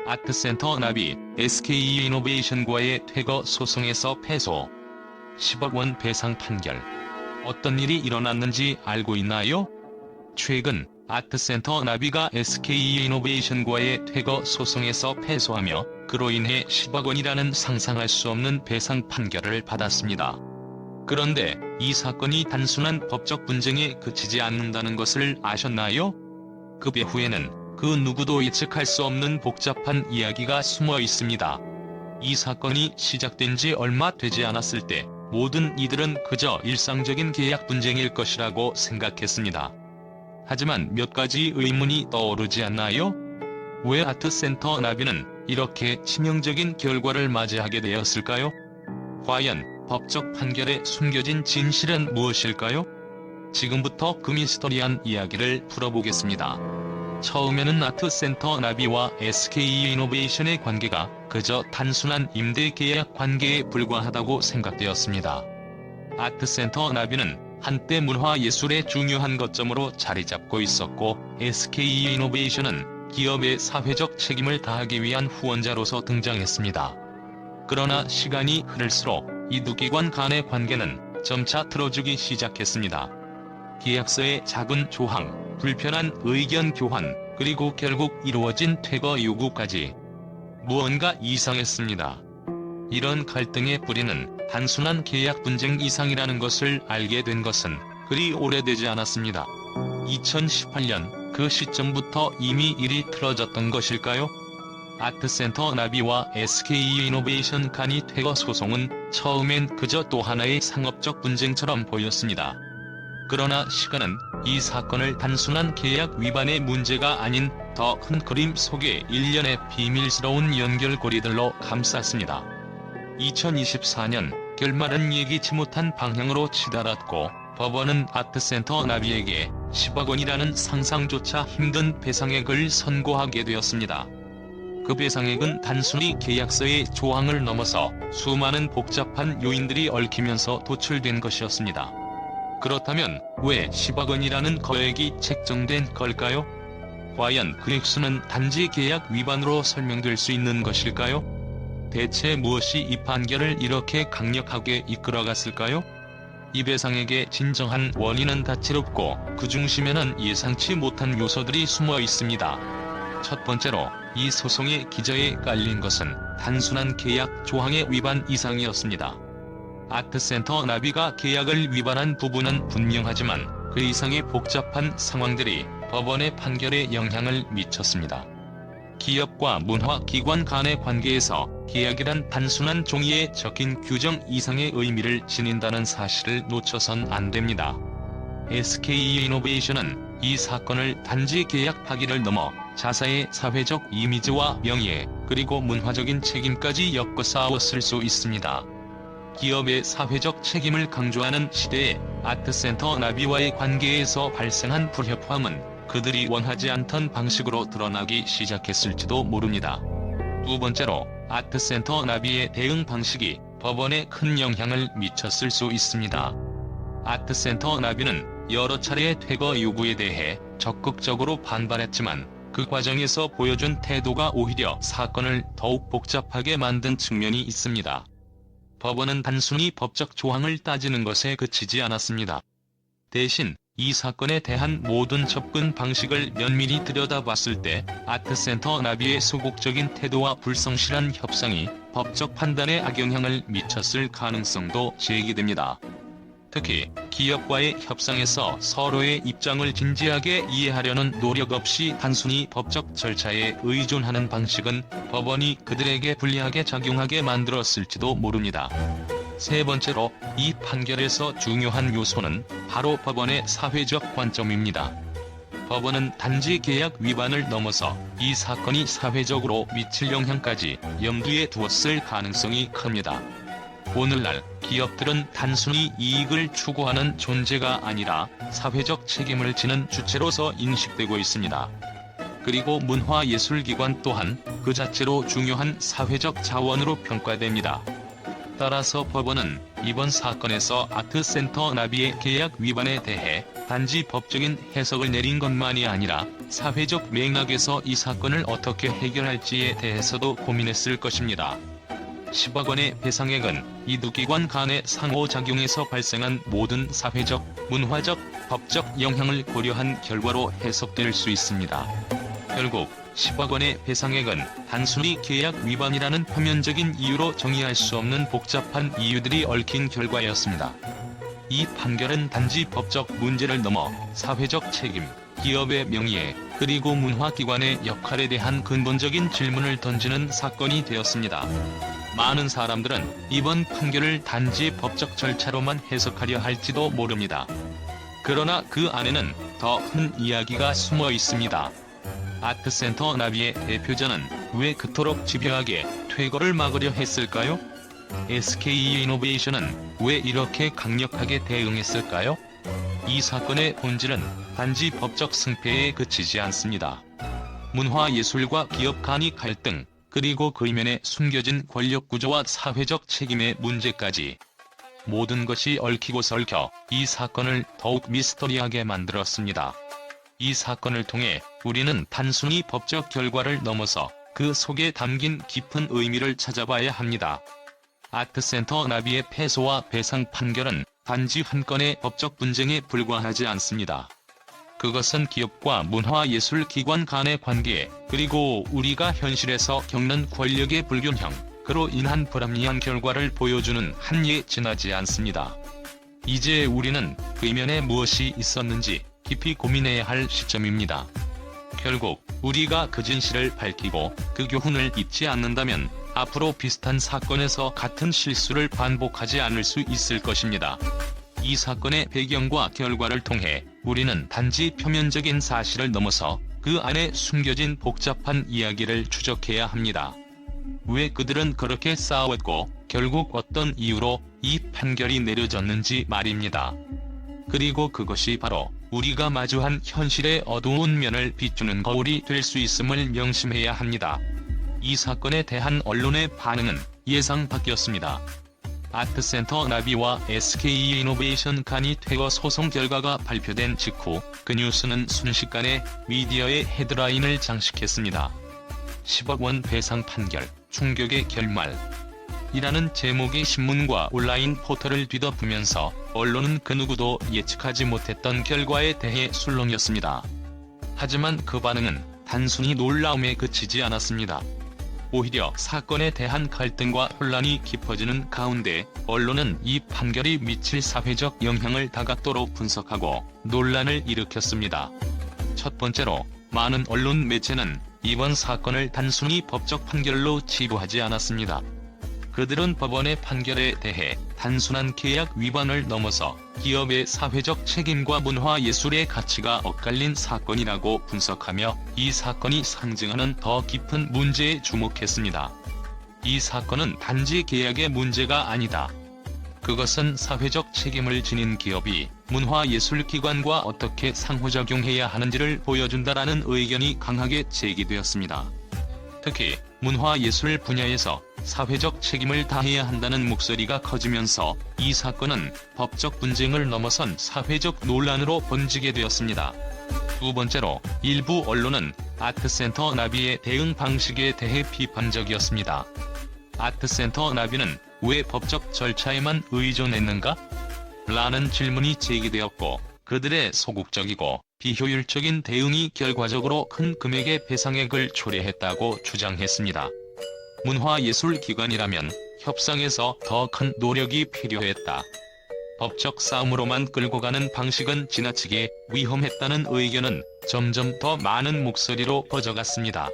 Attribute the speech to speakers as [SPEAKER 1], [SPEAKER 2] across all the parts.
[SPEAKER 1] 아트센터 나비, SK이노베이션과의 퇴거 소송에서 패소. 10억 원 배상 판결. 어떤 일이 일어났는지 알고 있나요? 최근 아트센터 나비가 SK이노베이션과의 퇴거 소송에서 패소하며 그로 인해 10억 원이라는 상상할 수 없는 배상 판결을 받았습니다. 그런데 이 사건이 단순한 법적 분쟁에 그치지 않는다는 것을 아셨나요? 그 배후에는 그 누구도 예측할 수 없는 복잡한 이야기가 숨어 있습니다. 이 사건이 시작된 지 얼마 되지 않았을 때 모든 이들은 그저 일상적인 계약 분쟁일 것이라고 생각했습니다. 하지만 몇 가지 의문이 떠오르지 않나요? 왜 아트센터 나비는 이렇게 치명적인 결과를 맞이하게 되었을까요? 과연 법적 판결에 숨겨진 진실은 무엇일까요? 지금부터 그 미스터리한 이야기를 풀어보겠습니다. 처음에는 아트센터 나비와 SK이노베이션의 관계가 그저 단순한 임대 계약 관계에 불과하다고 생각되었습니다. 아트센터 나비는 한때 문화예술의 중요한 거점으로 자리잡고 있었고 SK이노베이션은 기업의 사회적 책임을 다하기 위한 후원자로서 등장했습니다. 그러나 시간이 흐를수록 이 두 기관 간의 관계는 점차 틀어지기 시작했습니다. 계약서의 작은 조항, 불편한 의견 교환, 그리고 결국 이루어진 퇴거 요구까지 무언가 이상했습니다. 이런 갈등의 뿌리는 단순한 계약 분쟁 이상이라는 것을 알게 된 것은 그리 오래되지 않았습니다. 2018년 그 시점부터 이미 일이 틀어졌던 것일까요? 아트센터 나비와 SK이노베이션 간의 퇴거 소송은 처음엔 그저 또 하나의 상업적 분쟁처럼 보였습니다. 그러나 시간은 이 사건을 단순한 계약 위반의 문제가 아닌 더 큰 그림 속의 일련의 비밀스러운 연결고리들로 감쌌습니다. 2024년 결말은 예기치 못한 방향으로 치달았고 법원은 아트센터 나비에게 10억 원이라는 상상조차 힘든 배상액을 선고하게 되었습니다. 그 배상액은 단순히 계약서의 조항을 넘어서 수많은 복잡한 요인들이 얽히면서 도출된 것이었습니다. 그렇다면 왜 10억 원이라는 거액이 책정된 걸까요? 과연 그 액수는 단지 계약 위반으로 설명될 수 있는 것일까요? 대체 무엇이 이 판결을 이렇게 강력하게 이끌어갔을까요? 이 배상액의 진정한 원인은 다채롭고 그 중심에는 예상치 못한 요소들이 숨어 있습니다. 첫 번째로 이 소송의 기저에 깔린 것은 단순한 계약 조항의 위반 이상이었습니다. 아트센터 나비가 계약을 위반한 부분은 분명하지만 그 이상의 복잡한 상황들이 법원의 판결에 영향을 미쳤습니다. 기업과 문화기관 간의 관계에서 계약이란 단순한 종이에 적힌 규정 이상의 의미를 지닌다는 사실을 놓쳐선 안 됩니다. SK이노베이션은 이 사건을 단지 계약 파기를 넘어 자사의 사회적 이미지와 명예, 그리고 문화적인 책임까지 엮어 싸웠을 수 있습니다. 기업의 사회적 책임을 강조하는 시대에 아트센터 나비와의 관계에서 발생한 불협화음은 그들이 원하지 않던 방식으로 드러나기 시작했을지도 모릅니다. 두 번째로 아트센터 나비의 대응 방식이 법원에 큰 영향을 미쳤을 수 있습니다. 아트센터 나비는 여러 차례의 퇴거 요구에 대해 적극적으로 반발했지만 그 과정에서 보여준 태도가 오히려 사건을 더욱 복잡하게 만든 측면이 있습니다. 법원은 단순히 법적 조항을 따지는 것에 그치지 않았습니다. 대신 이 사건에 대한 모든 접근 방식을 면밀히 들여다봤을 때 아트센터 나비의 소극적인 태도와 불성실한 협상이 법적 판단에 악영향을 미쳤을 가능성도 제기됩니다. 특히 기업과의 협상에서 서로의 입장을 진지하게 이해하려는 노력 없이 단순히 법적 절차에 의존하는 방식은 법원이 그들에게 불리하게 작용하게 만들었을지도 모릅니다. 세 번째로 이 판결에서 중요한 요소는 바로 법원의 사회적 관점입니다. 법원은 단지 계약 위반을 넘어서 이 사건이 사회적으로 미칠 영향까지 염두에 두었을 가능성이 큽니다. 오늘날 기업들은 단순히 이익을 추구하는 존재가 아니라 사회적 책임을 지는 주체로서 인식되고 있습니다. 그리고 문화예술기관 또한 그 자체로 중요한 사회적 자원으로 평가됩니다. 따라서 법원은 이번 사건에서 아트센터 나비의 계약 위반에 대해 단지 법적인 해석을 내린 것만이 아니라 사회적 맥락에서 이 사건을 어떻게 해결할지에 대해서도 고민했을 것입니다. 10억 원의 배상액은 이 두 기관 간의 상호작용에서 발생한 모든 사회적, 문화적, 법적 영향을 고려한 결과로 해석될 수 있습니다. 결국 10억 원의 배상액은 단순히 계약 위반이라는 표면적인 이유로 정의할 수 없는 복잡한 이유들이 얽힌 결과였습니다. 이 판결은 단지 법적 문제를 넘어 사회적 책임, 기업의 명예, 그리고 문화기관의 역할에 대한 근본적인 질문을 던지는 사건이 되었습니다. 많은 사람들은 이번 판결을 단지 법적 절차로만 해석하려 할지도 모릅니다. 그러나 그 안에는 더 큰 이야기가 숨어 있습니다. 아트센터 나비의 대표자는 왜 그토록 집요하게 퇴거를 막으려 했을까요? SK이노베이션은 왜 이렇게 강력하게 대응했을까요? 이 사건의 본질은 단지 법적 승패에 그치지 않습니다. 문화예술과 기업 간의 갈등, 그리고 그 이면에 숨겨진 권력구조와 사회적 책임의 문제까지 모든 것이 얽히고 설켜 이 사건을 더욱 미스터리하게 만들었습니다. 이 사건을 통해 우리는 단순히 법적 결과를 넘어서 그 속에 담긴 깊은 의미를 찾아봐야 합니다. 아트센터 나비의 패소와 배상 판결은 단지 한 건의 법적 분쟁에 불과하지 않습니다. 그것은 기업과 문화예술기관 간의 관계, 그리고 우리가 현실에서 겪는 권력의 불균형, 그로 인한 불합리한 결과를 보여주는 한에 지나지 않습니다. 이제 우리는 그 이면에 무엇이 있었는지 깊이 고민해야 할 시점입니다. 결국 우리가 그 진실을 밝히고 그 교훈을 잊지 않는다면 앞으로 비슷한 사건에서 같은 실수를 반복하지 않을 수 있을 것입니다. 이 사건의 배경과 결과를 통해 우리는 단지 표면적인 사실을 넘어서 그 안에 숨겨진 복잡한 이야기를 추적해야 합니다. 왜 그들은 그렇게 싸웠고 결국 어떤 이유로 이 판결이 내려졌는지 말입니다. 그리고 그것이 바로 우리가 마주한 현실의 어두운 면을 비추는 거울이 될 수 있음을 명심해야 합니다. 이 사건에 대한 언론의 반응은 예상 밖이었습니다. 아트센터 나비와 SK이노베이션 간의 퇴거 소송 결과가 발표된 직후 그 뉴스는 순식간에 미디어의 헤드라인을 장식했습니다. 10억 원 배상 판결, 충격의 결말 이라는 제목의 신문과 온라인 포털을 뒤덮으면서 언론은 그 누구도 예측하지 못했던 결과에 대해 술렁였습니다. 하지만 그 반응은 단순히 놀라움에 그치지 않았습니다. 오히려 사건에 대한 갈등과 혼란이 깊어지는 가운데 언론은 이 판결이 미칠 사회적 영향을 다각도로 분석하고 논란을 일으켰습니다. 첫 번째로 많은 언론 매체는 이번 사건을 단순히 법적 판결로 치부하지 않았습니다. 그들은 법원의 판결에 대해 단순한 계약 위반을 넘어서 기업의 사회적 책임과 문화예술의 가치가 엇갈린 사건이라고 분석하며 이 사건이 상징하는 더 깊은 문제에 주목했습니다. 이 사건은 단지 계약의 문제가 아니다. 그것은 사회적 책임을 지닌 기업이 문화예술기관과 어떻게 상호작용해야 하는지를 보여준다라는 의견이 강하게 제기되었습니다. 특히 문화예술 분야에서 사회적 책임을 다해야 한다는 목소리가 커지면서 이 사건은 법적 분쟁을 넘어선 사회적 논란으로 번지게 되었습니다. 두 번째로 일부 언론은 아트센터 나비의 대응 방식에 대해 비판적이었습니다. 아트센터 나비는 왜 법적 절차에만 의존했는가? 라는 질문이 제기되었고 그들의 소극적이고 비효율적인 대응이 결과적으로 큰 금액의 배상액을 초래했다고 주장했습니다. 문화예술기관이라면 협상에서 더 큰 노력이 필요했다. 법적 싸움으로만 끌고 가는 방식은 지나치게 위험했다는 의견은 점점 더 많은 목소리로 퍼져갔습니다.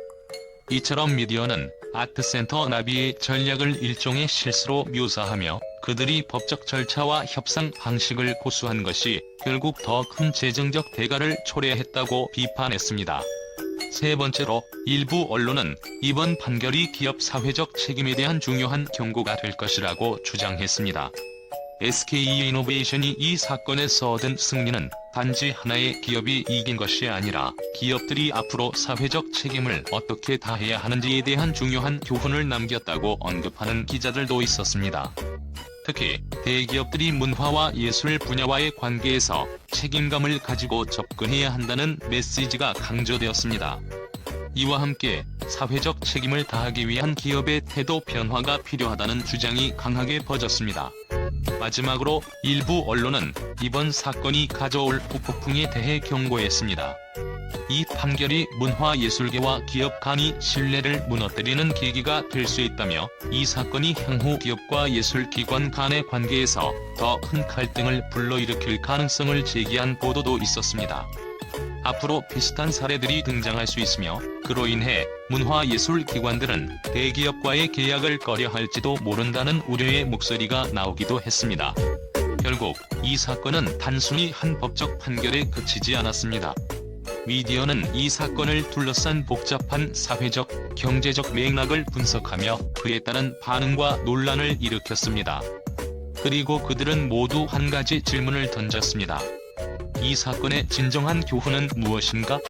[SPEAKER 1] 이처럼 미디어는 아트센터 나비의 전략을 일종의 실수로 묘사하며 그들이 법적 절차와 협상 방식을 고수한 것이 결국 더 큰 재정적 대가를 초래했다고 비판했습니다. 세 번째로 일부 언론은 이번 판결이 기업 사회적 책임에 대한 중요한 경고가 될 것이라고 주장했습니다. SK이노베이션이 이 사건에서 얻은 승리는 단지 하나의 기업이 이긴 것이 아니라 기업들이 앞으로 사회적 책임을 어떻게 다해야 하는지에 대한 중요한 교훈을 남겼다고 언급하는 기자들도 있었습니다. 특히 대기업들이 문화와 예술 분야와의 관계에서 책임감을 가지고 접근해야 한다는 메시지가 강조되었습니다. 이와 함께 사회적 책임을 다하기 위한 기업의 태도 변화가 필요하다는 주장이 강하게 퍼졌습니다. 마지막으로 일부 언론은 이번 사건이 가져올 후폭풍에 대해 경고했습니다. 이 판결이 문화예술계와 기업 간의 신뢰를 무너뜨리는 계기가 될 수 있다며 이 사건이 향후 기업과 예술기관 간의 관계에서 더 큰 갈등을 불러일으킬 가능성을 제기한 보도도 있었습니다. 앞으로 비슷한 사례들이 등장할 수 있으며 그로 인해 문화예술기관들은 대기업과의 계약을 꺼려할지도 모른다는 우려의 목소리가 나오기도 했습니다. 결국 이 사건은 단순히 한 법적 판결에 그치지 않았습니다. 미디어는 이 사건을 둘러싼 복잡한 사회적, 경제적 맥락을 분석하며 그에 따른 반응과 논란을 일으켰습니다. 그리고 그들은 모두 한 가지 질문을 던졌습니다. 이 사건의 진정한 교훈은 무엇인가?